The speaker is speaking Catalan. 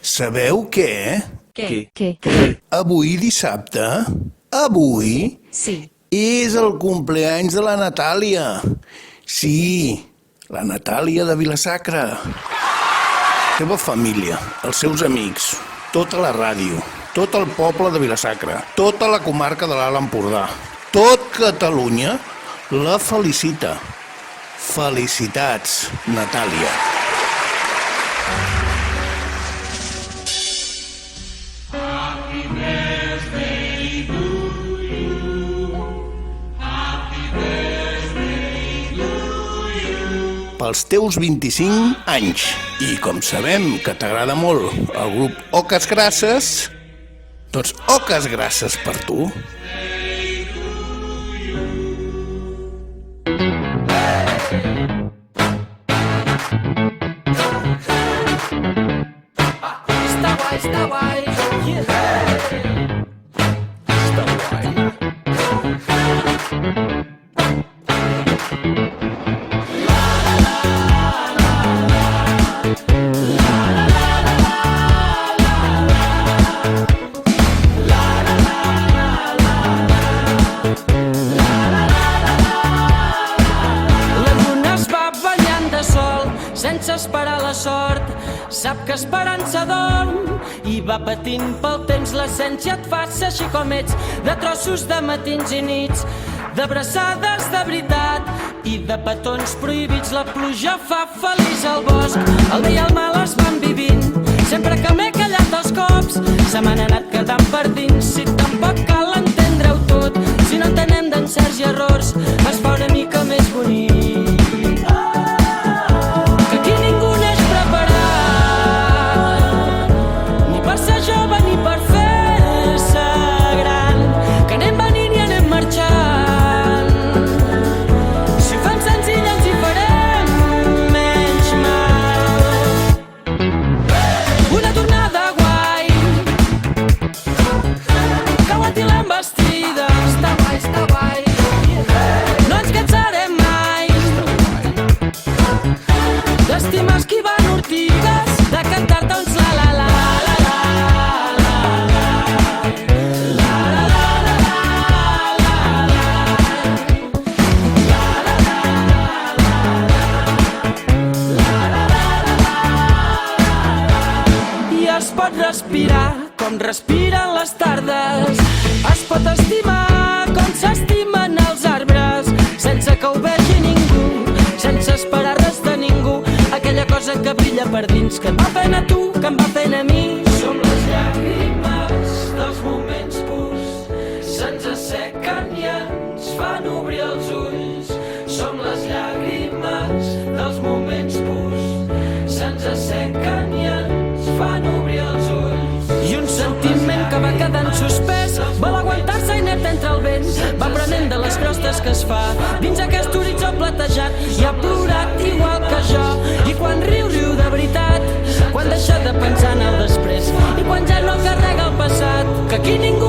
Sabeu què? Què? Avui dissabte, avui, Sí. és el compleanys de la Natàlia. Sí, la Natàlia de Vila-sacra. La seva família, els seus amics, tota la ràdio, tot el poble de Vila-sacra, tota la comarca de l'Alt Empordà, tot Catalunya la felicita. Felicitats, Natàlia. Pels teus 25 anys. I com sabem que t'agrada molt el grup Oques Grasses, doncs Oques Grasses per tu. Està guai, yeah. Està guai. Sense esperar la sort, sap que esperança dorm i va patint pel temps. L'essència et fa ser així com ets, de trossos de matins i nits, d'abraçades de veritat i de petons prohibits. La pluja fa feliç al bosc, el bé i el mal es van vivint. Sempre que m'he callat els cops, se m'han anat quedant per dins. Si tampoc cal entendre-ho tot, si no entenem d'encerts i errors, es fa una mica més bonic. Respirar com respiren les tardes, es pot estimar com s'estimen els arbres, sense que ho vegi ningú, sense esperar res de ningú. Aquella cosa que brilla per dins, que et va fent a tu, que em va fent a mi. Som les llàgrimes dels moments purs, se'ns assequen i ens fan obrir els ulls. Som les llàgrimes dels moments purs, se'ns assequen i ens fan obrir els ulls. I un sentiment que va quedant suspès, vol aguantar-se i net entre el vent, va prenent de les crostes que es fa dins aquest horitzó platejat. I ha plorat igual que jo, i quan riu, riu de veritat, quan deixa de pensar en el després, i quan ja no carrega el passat, que aquí ningú